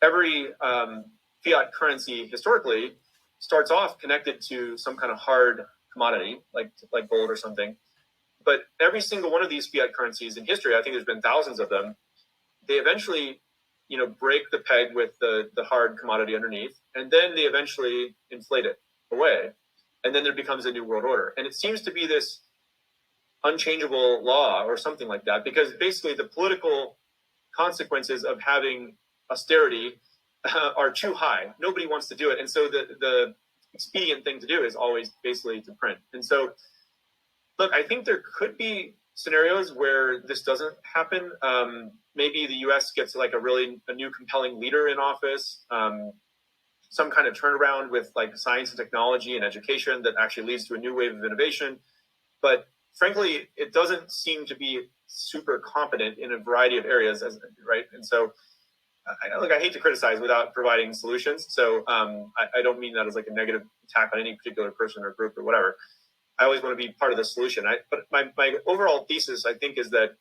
every fiat currency historically starts off connected to some kind of hard commodity, like gold or something. But every single one of these fiat currencies in history, I think there's been thousands of them, they eventually, break the peg with the hard commodity underneath, and then they eventually inflate it away. And then there becomes a new world order. And it seems to be this unchangeable law or something like that, because basically the political consequences of having austerity are too high. Nobody wants to do it. And so the expedient thing to do is always basically to print. And so, look, I think there could be scenarios where this doesn't happen. Maybe the US gets like a new compelling leader in office, some kind of turnaround with like science and technology and education that actually leads to a new wave of innovation. But frankly, it doesn't seem to be super competent in a variety of areas, right? And so, I hate to criticize without providing solutions. So I don't mean that as like a negative attack on any particular person or group or whatever. I always want to be part of the solution. But my overall thesis, I think, is that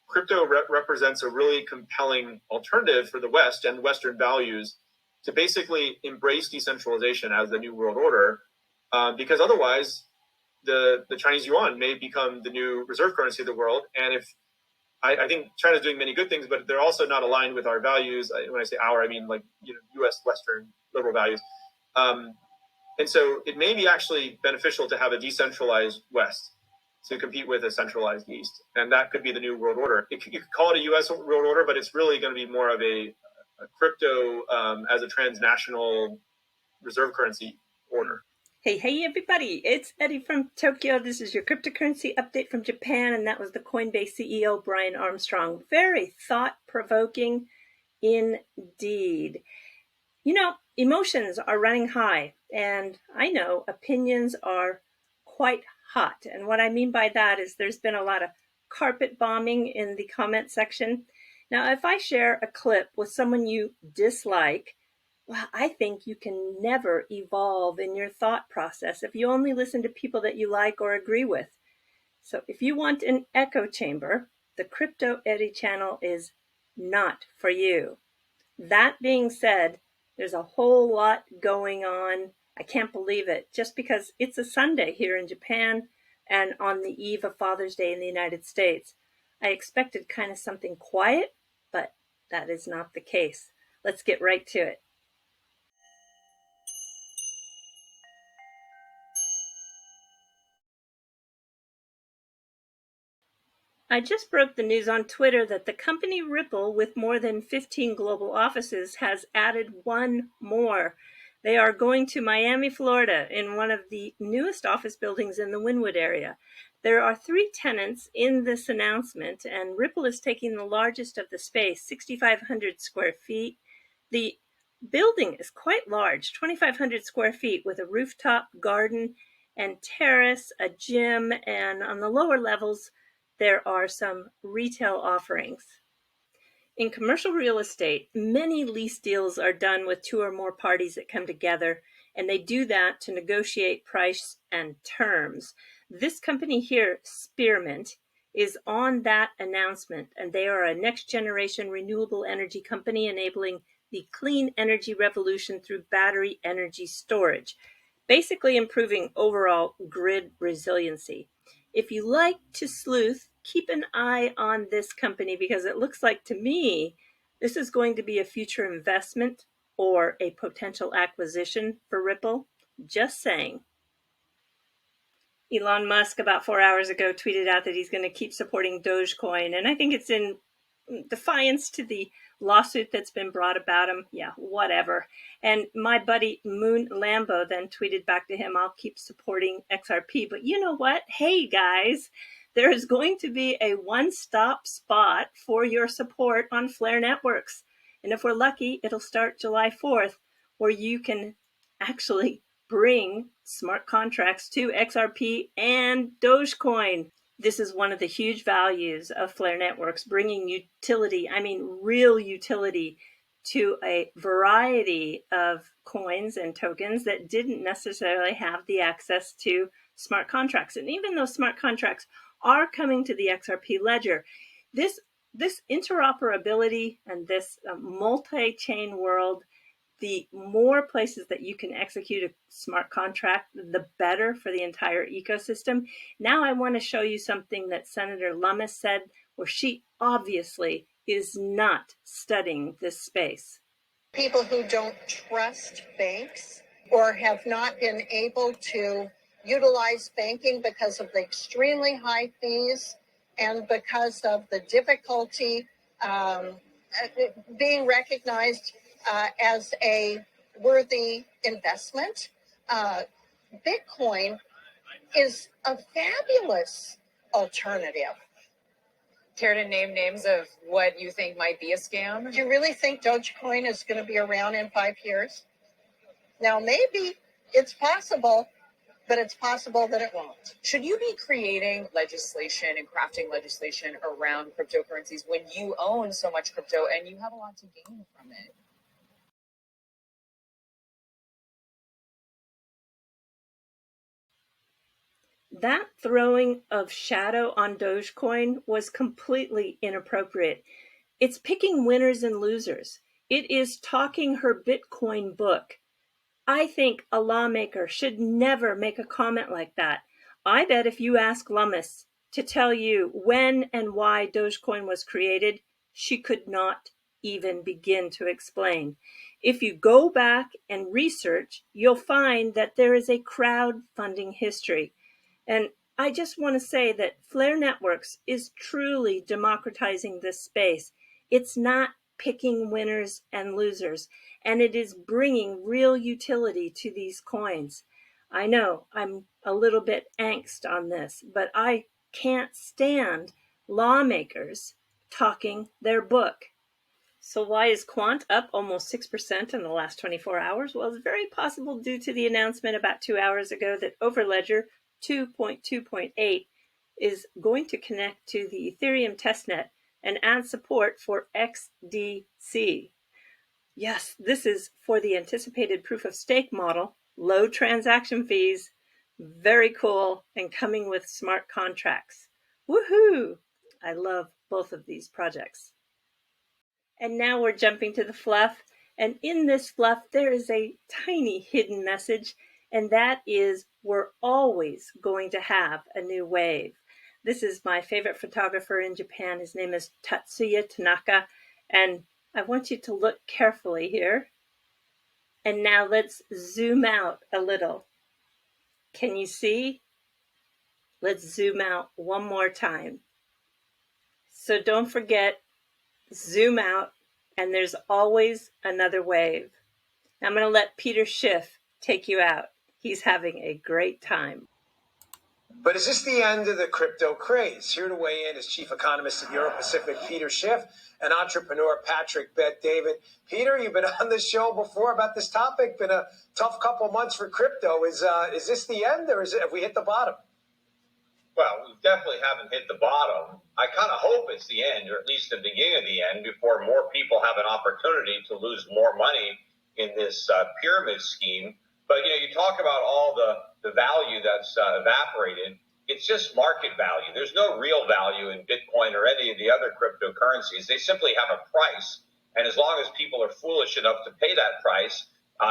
crypto represents a really compelling alternative for the West and Western values to basically embrace decentralization as the new world order, because otherwise the Chinese yuan may become the new reserve currency of the world. And if I think China's doing many good things, but they're also not aligned with our values. When I say our, I mean like U.S. Western liberal values. And so it may be actually beneficial to have a decentralized West to compete with a centralized East. And that could be the new world order. You could call it a U.S. world order, but it's really going to be more of a crypto as a transnational reserve currency order. Hey, everybody. It's Eddie from Tokyo. This is your cryptocurrency update from Japan. And that was the Coinbase CEO, Brian Armstrong. Very thought-provoking indeed. Emotions are running high, and I know opinions are quite hot. And what I mean by that is there's been a lot of carpet bombing in the comment section. Now, if I share a clip with someone you dislike, well, I think you can never evolve in your thought process if you only listen to people that you like or agree with. So if you want an echo chamber, the Crypto Eri channel is not for you. That being said, there's a whole lot going on. I can't believe it. Just because it's a Sunday here in Japan and on the eve of Father's Day in the United States, I expected kind of something quiet, but that is not the case. Let's get right to it. I just broke the news on Twitter that the company Ripple, with more than 15 global offices, has added one more. They are going to Miami, Florida, in one of the newest office buildings in the Wynwood area. There are 3 tenants in this announcement, and Ripple is taking the largest of the space, 6,500 square feet. The building is quite large, 2,500 square feet, with a rooftop garden and terrace, a gym, and on the lower levels, there are some retail offerings. In commercial real estate, many lease deals are done with 2 or more parties that come together, and they do that to negotiate price and terms. This company here, Spearmint, is on that announcement, and they are a next-generation renewable energy company enabling the clean energy revolution through battery energy storage, basically improving overall grid resiliency. If you like to sleuth, keep an eye on this company, because it looks like to me this is going to be a future investment or a potential acquisition for Ripple. Just saying. Elon Musk about 4 hours ago tweeted out that he's going to keep supporting DOGECOIN, and I think it's in defiance to the lawsuit that's been brought about him. Yeah, whatever. And my buddy Moon Lambo then tweeted back to him, I'll keep supporting XRP. But you know what? Hey, guys, there is going to be a one-stop spot for your support on Flare Networks. And if we're lucky, it'll start July 4th, where you can actually bring smart contracts to XRP and Dogecoin. This is one of the huge values of Flare Networks, bringing utility, I mean real utility, to a variety of coins and tokens that didn't necessarily have the access to smart contracts. And even though smart contracts are coming to the XRP ledger, this this interoperability and this multi-chain world, the more places that you can execute a smart contract, the better for the entire ecosystem. Now I want to show you something that Senator Lummis said, where she obviously is not studying this space. People who don't trust banks or have not been able to utilize banking because of the extremely high fees and because of the difficulty being recognized as a worthy investment, Bitcoin is a fabulous alternative. Care to name names of what you think might be a scam? Do you really think DOGECOIN is going to be around in 5 years? Now, maybe it's possible, but it's possible that it won't. Should you be creating legislation and crafting legislation around cryptocurrencies when you own so much crypto and you have a lot to gain from it? That throwing of shadow on Dogecoin was completely inappropriate. It's picking winners and losers. It is talking her Bitcoin book. I think a lawmaker should never make a comment like that. I bet if you ask Lummis to tell you when and why Dogecoin was created, she could not even begin to explain. If you go back and research, you'll find that there is a crowdfunding history. And I just want to say that Flare Networks is truly democratizing this space. It's not picking winners and losers, and it is bringing real utility to these coins. I know I'm a little bit angst on this, but I can't stand lawmakers talking their book. So why is Quant up almost 6% in the last 24 hours? Well, it's very possible due to the announcement about 2 hours ago that Overledger 2.2.8 is going to connect to the Ethereum testnet and add support for XDC. Yes, this is for the anticipated proof of stake model, low transaction fees, very cool, and coming with smart contracts. Woohoo! I love both of these projects. And now we're jumping to the fluff. And in this fluff, there is a tiny hidden message, and that is we're always going to have a new wave. This is my favorite photographer in Japan. His name is Tatsuya Tanaka, and I want you to look carefully here. And now let's zoom out a little. Can you see? Let's zoom out one more time. So don't forget, zoom out, and there's always another wave. Now I'm going to let Peter Schiff take you out. He's having a great time. But is this the end of the crypto craze? Here to weigh in is Chief Economist at Euro Pacific, Peter Schiff, and entrepreneur Patrick Bet-David. Peter, you've been on the show before about this topic. Been a tough couple months for crypto. Is this the end, or have we hit the bottom? Well, we definitely haven't hit the bottom. I kind of hope it's the end, or at least the beginning of the end, before more people have an opportunity to lose more money in this pyramid scheme. But, you talk about all the value that's evaporated. It's just market value. There's no real value in Bitcoin or any of the other cryptocurrencies. They simply have a price. And as long as people are foolish enough to pay that price,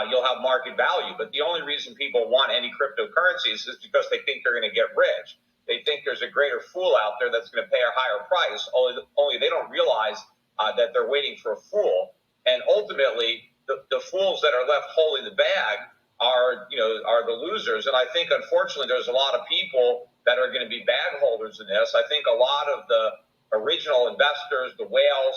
you'll have market value. But the only reason people want any cryptocurrencies is because they think they're going to get rich. They think there's a greater fool out there that's going to pay a higher price, only they don't realize that they're waiting for a fool. And ultimately, the fools that are left holding the bag are the losers. And I think, unfortunately, there's a lot of people that are going to be bag holders in this. I think a lot of the original investors, the whales,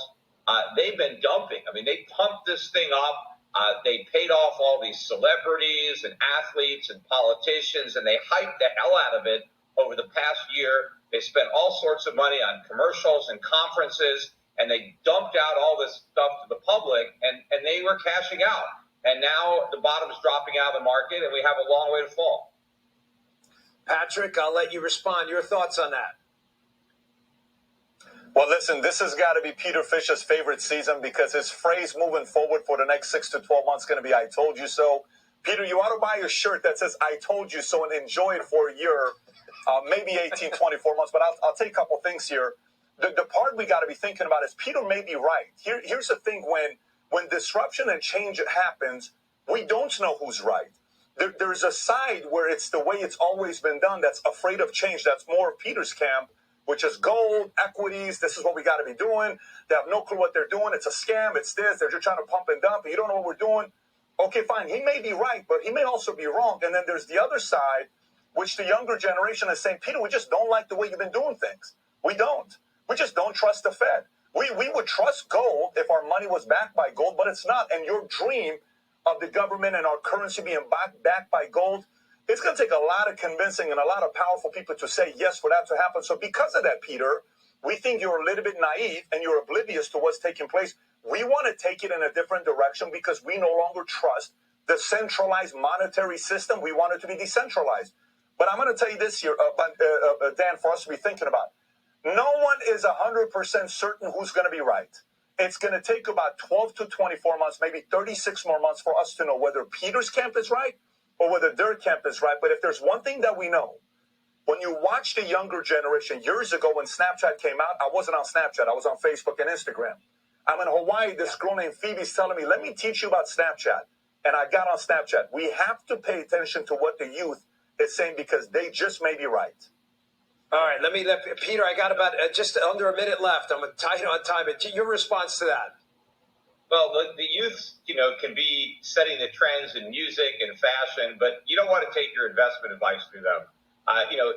they've been dumping. I mean, they pumped this thing up. They paid off all these celebrities and athletes and politicians, and they hyped the hell out of it over the past year. They spent all sorts of money on commercials and conferences, and they dumped out all this stuff to the public, and they were cashing out. And now the bottom is dropping out of the market, and we have a long way to fall. Patrick, I'll let you respond. Your thoughts on that? Well, listen, this has got to be Peter Fisher's favorite season, because his phrase moving forward for the next 6 to 12 months is going to be, I told you so. Peter, you ought to buy a shirt that says, I told you so, and enjoy it for a year, maybe 18, 24 months. But I'll take a couple things here. the part we got to be thinking about is Peter may be right. Here's the thing: when disruption and change happens, we don't know who's right. There's a side where it's the way it's always been done that's afraid of change. That's more of Peter's camp, which is gold, equities. This is what we got to be doing. They have no clue what they're doing. It's a scam. It's this. They're just trying to pump and dump. You don't know what we're doing. Okay, fine. He may be right, but he may also be wrong. And then there's the other side, which the younger generation is saying, Peter, we just don't like the way you've been doing things. We don't. We just don't trust the Fed. We would trust gold if our money was backed by gold, but it's not. And your dream of the government and our currency being backed by gold, it's going to take a lot of convincing and a lot of powerful people to say yes for that to happen. So because of that, Peter, we think you're a little bit naive and you're oblivious to what's taking place. We want to take it in a different direction because we no longer trust the centralized monetary system. We want it to be decentralized. But I'm going to tell you this here, Dan, for us to be thinking about. No one is 100% certain who's going to be right. It's going to take about 12 to 24 months, maybe 36 more months for us to know whether Peter's camp is right or whether their camp is right. But if there's one thing that we know, when you watch the younger generation, years ago when Snapchat came out, I wasn't on Snapchat. I was on Facebook and Instagram. I'm in Hawaii. This girl named Phoebe's telling me, let me teach you about Snapchat. And I got on Snapchat. We have to pay attention to what the youth is saying because they just may be right. All right, let Peter, I got about just under a minute left. I'm tight on time. But your response to that? Well, the youth, can be setting the trends in music and fashion, but you don't want to take your investment advice through them.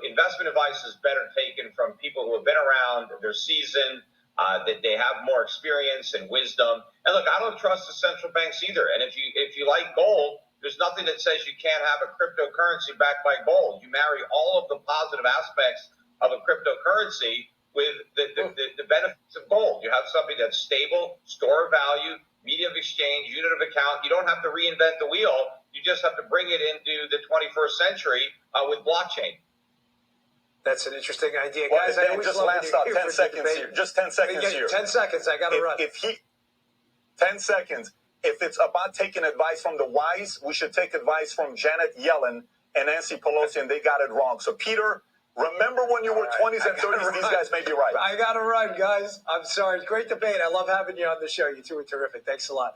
Investment advice is better taken from people who have been around, they're seasoned, that they have more experience and wisdom. And look, I don't trust the central banks either. And if you like gold, there's nothing that says you can't have a cryptocurrency backed by gold. You marry all of the positive aspects of a cryptocurrency with the benefits of gold. You have something that's stable, store of value, medium of exchange, unit of account. You don't have to reinvent the wheel. You just have to bring it into the 21st century with blockchain. That's an interesting idea. Well, guys, Dan, just last thought, 10 seconds here. Just 10 seconds here. 10 seconds, I got to run. 10 seconds. If it's about taking advice from the wise, we should take advice from Janet Yellen and Nancy Pelosi, and they got it wrong. So, Peter, remember when you were 20s and 30s, these guys may be right. I got to run, guys. I'm sorry. Great debate. I love having you on the show. You two are terrific. Thanks a lot.